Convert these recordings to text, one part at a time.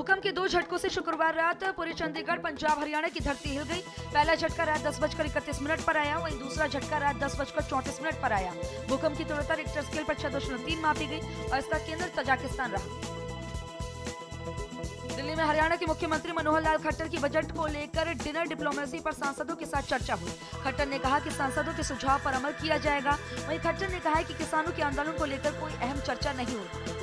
भूकंप के 2 झटकों से शुक्रवार रात पूरे चंडीगढ़, पंजाब, हरियाणा की धरती हिल गई। पहला झटका रात 10:31 पर आया, वहीं दूसरा झटका रात 10:34 पर आया। भूकंप की तीव्रता रिक्टर स्केल पर 6.3 मापी गई और इसका केंद्र तजाकिस्तान रहा। दिल्ली में हरियाणा के मुख्यमंत्री मनोहर लाल खट्टर की बजट को लेकर डिनर डिप्लोमेसी पर सांसदों के साथ चर्चा हुई। खट्टर ने कहा कि सांसदों के सुझाव पर अमल किया जाएगा। वहीं खट्टर ने कहा कि किसानों के आंदोलन को लेकर कोई अहम चर्चा नहीं हुई।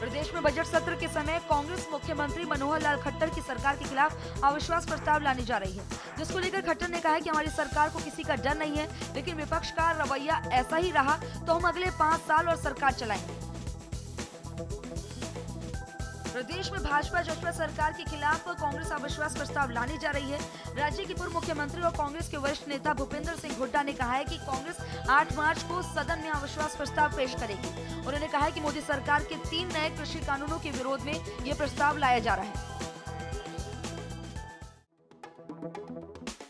प्रदेश में बजट सत्र के समय कांग्रेस मुख्यमंत्री मनोहर लाल खट्टर की सरकार के खिलाफ अविश्वास प्रस्ताव लाने जा रही है, जिसको लेकर खट्टर ने कहा है कि हमारी सरकार को किसी का डर नहीं है, लेकिन विपक्ष का रवैया ऐसा ही रहा तो हम अगले 5 साल और सरकार चलाएंगे। प्रदेश में भाजपा जसपा सरकार के खिलाफ कांग्रेस अविश्वास प्रस्ताव लाने जा रही है। राज्य के पूर्व मुख्यमंत्री और कांग्रेस के वरिष्ठ नेता भूपेंद्र सिंह हुड्डा ने कहा है कि कांग्रेस 8 मार्च को सदन में अविश्वास प्रस्ताव पेश करेगी। उन्होंने कहा है कि मोदी सरकार के 3 नए कृषि कानूनों के विरोध में ये प्रस्ताव लाया जा रहा है।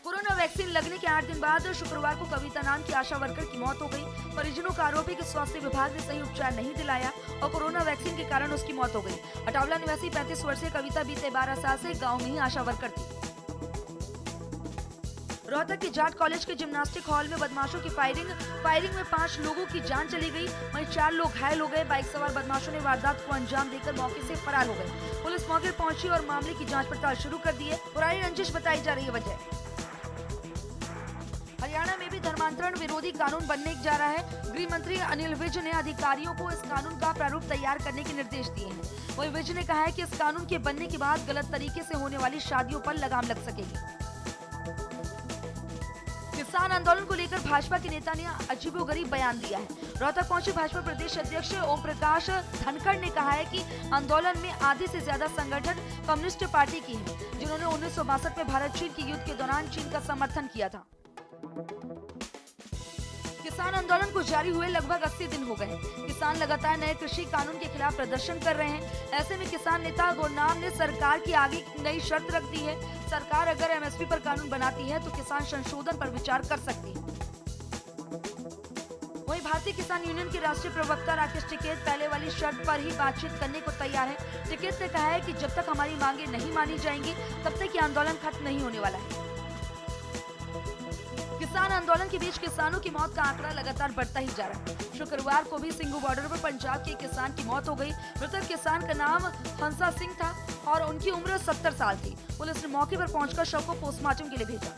कोरोना वैक्सीन लगने के 8 दिन बाद शुक्रवार को कविता नाम की आशा वर्कर की मौत हो गई। परिजनों का आरोप है कि स्वास्थ्य विभाग ने सही उपचार नहीं दिलाया और कोरोना वैक्सीन के कारण उसकी मौत हो गई। अटावला निवासी 35 वर्षीय कविता बीते 12 साल से गांव में ही आशा वर्कर थी। रोहतक के जाट कॉलेज के जिम्नास्टिक हॉल में बदमाशों की फायरिंग में 5 लोगों की जान चली गई, वहीं 4 लोग घायल हो गए। बाइक सवार बदमाशों ने वारदात को अंजाम देकर मौके से फरार हो गए। पुलिस मौके पर पहुंची और मामले की जांच पड़ताल शुरू कर दी है। पुरानी रंजिश बताई जा रही है वजह। हरियाणा में भी धर्मांतरण विरोधी कानून बनने जा रहा है। गृह मंत्री अनिल विज ने अधिकारियों को इस कानून का प्रारूप तैयार करने के निर्देश दिए हैं। वहीं विज ने कहा है कि इस कानून के बनने के बाद गलत तरीके से होने वाली शादियों पर लगाम लग सकेगी। किसान आंदोलन को लेकर भाजपा के नेता ने अजीबोगरीब बयान दिया है। रोहतक पहुंचे भाजपा प्रदेश अध्यक्ष ओम प्रकाश धनखड़ ने कहा है कि आंदोलन में आधे से ज्यादा संगठन कम्युनिस्ट पार्टी की है, जिन्होंने 1962 में भारत चीन के युद्ध के दौरान चीन का समर्थन किया था। किसान आंदोलन को जारी हुए लगभग 80 दिन हो गए। किसान लगातार नए कृषि कानून के खिलाफ प्रदर्शन कर रहे हैं। ऐसे में किसान नेता गुरनाम ने सरकार की आगे नई शर्त रख दी है। सरकार अगर एमएसपी पर कानून बनाती है तो किसान संशोधन पर विचार कर सकती है। वहीं भारतीय किसान यूनियन के राष्ट्रीय प्रवक्ता राकेश टिकैत पहले वाली शर्त पर ही बातचीत करने को तैयार है। टिकैत ने कहा है कि जब तक हमारी मांगे नहीं मानी जाएंगी तब तक ये आंदोलन खत्म नहीं होने वाला है। किसान आंदोलन के बीच किसानों की मौत का आंकड़ा लगातार बढ़ता ही जा रहा है। शुक्रवार को भी सिंघू बॉर्डर पर पंजाब के किसान की मौत हो गई। मृतक किसान का नाम हंसा सिंह था और उनकी उम्र 70 साल थी। पुलिस ने मौके पर पहुंचकर शव को पोस्टमार्टम के लिए भेजा।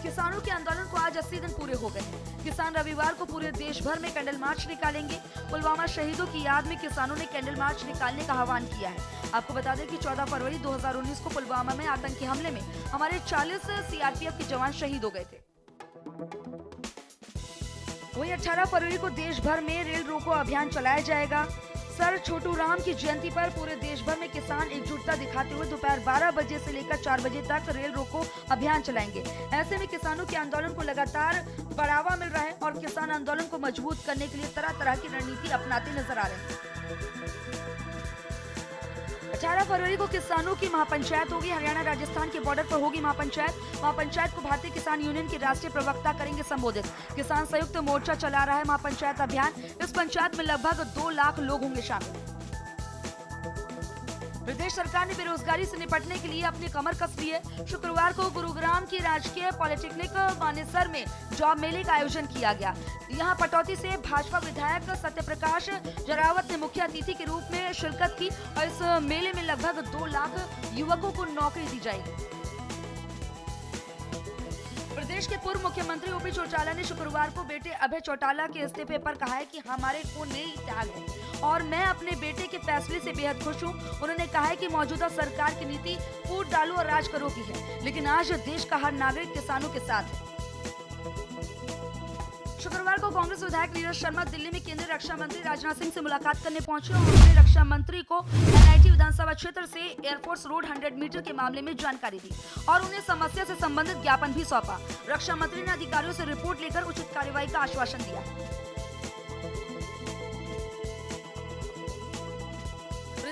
किसानों के आंदोलन को आज 80 दिन पूरे हो गए हैं। किसान रविवार को पूरे देश भर में कैंडल मार्च निकालेंगे। पुलवामा शहीदों की याद में किसानों ने कैंडल मार्च निकालने का आह्वान किया है। आपको बता दें कि 14 फरवरी 2019 को पुलवामा में आतंकी हमले में हमारे 40 सीआरपीएफ के जवान शहीद हो गए थे। वहीं 18 फरवरी को देश भर में रेल रोको अभियान चलाया जाएगा। सर छोटू राम की जयंती पर पूरे देश भर में किसान एकजुटता दिखाते हुए दोपहर 12 बजे से लेकर 4 बजे तक रेल रोको अभियान चलाएंगे। ऐसे में किसानों के आंदोलन को लगातार बढ़ावा मिल रहा है और किसान आंदोलन को मजबूत करने के लिए तरह तरह की रणनीति अपनाते नजर आ रहे हैं। 18 फरवरी को किसानों की महापंचायत होगी। हरियाणा राजस्थान के बॉर्डर पर होगी महापंचायत। महापंचायत को भारतीय किसान यूनियन के राष्ट्रीय प्रवक्ता करेंगे संबोधित। किसान संयुक्त मोर्चा चला रहा है महापंचायत अभियान। इस पंचायत में लगभग 2 लाख लोग होंगे शामिल। प्रदेश सरकार ने बेरोजगारी से निपटने के लिए अपनी कमर कस ली है। शुक्रवार को गुरुग्राम की राजकीय पॉलिटेक्निक मानेसर में जॉब मेले का आयोजन किया गया। यहां पटौती से भाजपा विधायक सत्यप्रकाश जरावत ने मुख्य अतिथि के रूप में शिरकत की और इस मेले में लगभग 2 लाख युवकों को नौकरी दी जाएगी। प्रदेश के पूर्व मुख्यमंत्री ओपी चौटाला ने शुक्रवार को बेटे अभय चौटाला के इस्तीफे पर कहा है कि हमारे को नई त्याग है और मैं अपने बेटे के फैसले से बेहद खुश हूं। उन्होंने कहा है कि मौजूदा सरकार की नीति फूट डालो और राज करो की है, लेकिन आज देश का हर नागरिक किसानों के साथ है। शुक्रवार को कांग्रेस विधायक नीरज शर्मा दिल्ली में केंद्रीय रक्षा मंत्री राजनाथ सिंह से मुलाकात करने पहुंचे और उन्होंने रक्षा मंत्री को एनआईटी विधानसभा क्षेत्र से एयरफोर्स रोड 100 मीटर के मामले में जानकारी दी और उन्हें समस्या से संबंधित ज्ञापन भी सौंपा। रक्षा मंत्री ने अधिकारियों से रिपोर्ट लेकर उचित कार्रवाई का आश्वासन दिया।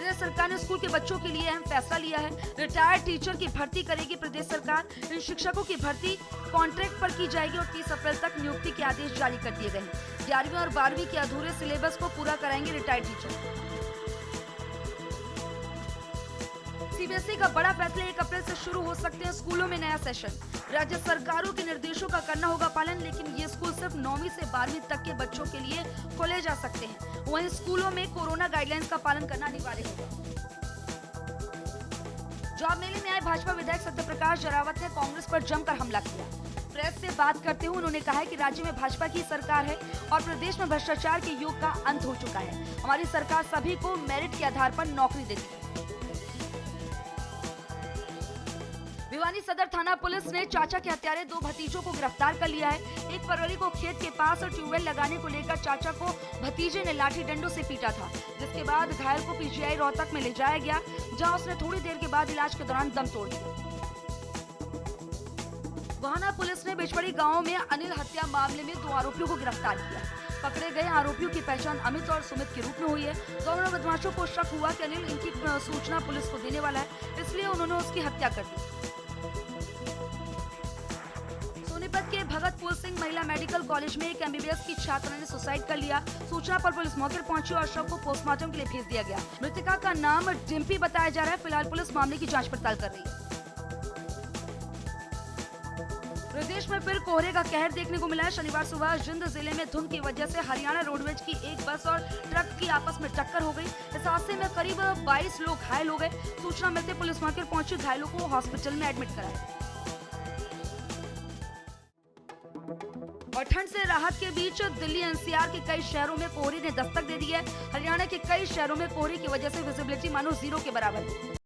प्रदेश सरकार ने स्कूल के बच्चों के लिए अहम फैसला लिया है। रिटायर्ड टीचर की भर्ती करेगी प्रदेश सरकार। इन शिक्षकों की भर्ती कॉन्ट्रैक्ट पर की जाएगी और 30 अप्रैल तक नियुक्ति के आदेश जारी कर दिए गए हैं। 11वीं और 12वीं के अधूरे सिलेबस को पूरा कराएंगे रिटायर्ड टीचर। सीबीएसई का बड़ा फैसला 1 अप्रैल से शुरू हो सकते हैं स्कूलों में नया सेशन। राज्य सरकारों के निर्देशों का करना होगा पालन, लेकिन ये स्कूल सिर्फ 9वीं से 12वीं तक के बच्चों के लिए खोले जा सकते हैं। वहीं स्कूलों में कोरोना गाइडलाइंस का पालन करना अनिवार्य होगा। जॉब मेले में आए भाजपा विधायक सत्यप्रकाश जरावत ने कांग्रेस पर जमकर हमला किया। प्रेस से बात करते हुए उन्होंने कहा है कि राज्य में भाजपा की सरकार है और प्रदेश में भ्रष्टाचार के युग का अंत हो चुका है। हमारी सरकार सभी को मेरिट के आधार पर नौकरी देती है। भिवानी सदर थाना पुलिस ने चाचा के हत्यारे 2 भतीजों को गिरफ्तार कर लिया है। 1 फरवरी को खेत के पास ट्यूबवेल लगाने को लेकर चाचा को भतीजे ने लाठी डंडों से पीटा था, जिसके बाद घायल को पीजीआई रोहतक में ले जाया गया, जहां उसने थोड़ी देर के बाद इलाज के दौरान दम तोड़ दिया। गोहाना पुलिस ने बिछवाड़ी गांव में अनिल हत्या मामले में 2 आरोपियों को गिरफ्तार किया। पकड़े गए आरोपियों की पहचान अमित और सुमित के रूप में हुई है। दोनों बदमाशों को शक हुआ कि अनिल इनकी सूचना पुलिस को देने वाला है, इसलिए उन्होंने उसकी हत्या कर दी। सोनीपत के भगतपुर सिंह महिला मेडिकल कॉलेज में एक एमबीबीएस की छात्रा ने सुसाइड कर लिया। सूचना पर पुलिस मौके पर पहुंची और शव को पोस्टमार्टम के लिए भेज दिया गया। मृतका का नाम डिम्पी बताया जा रहा है। फिलहाल पुलिस मामले की जांच पड़ताल कर रही है। प्रदेश में फिर कोहरे का कहर देखने को मिला है। शनिवार सुबह जिंद जिले में धुंध की वजह से हरियाणा रोडवेज की एक बस और ट्रक की आपस में टक्कर हो गई। इस हादसे में करीब 22 लोग घायल हो गए। सूचना मिलते पुलिस मौके पर पहुंची, घायलों को हॉस्पिटल में एडमिट कराया। और ठंड से राहत के बीच दिल्ली एनसीआर के कई शहरों में कोहरे ने दस्तक दे दी है। हरियाणा के कई शहरों में कोहरे की वजह से विजिबिलिटी मानो 0 के बराबर है।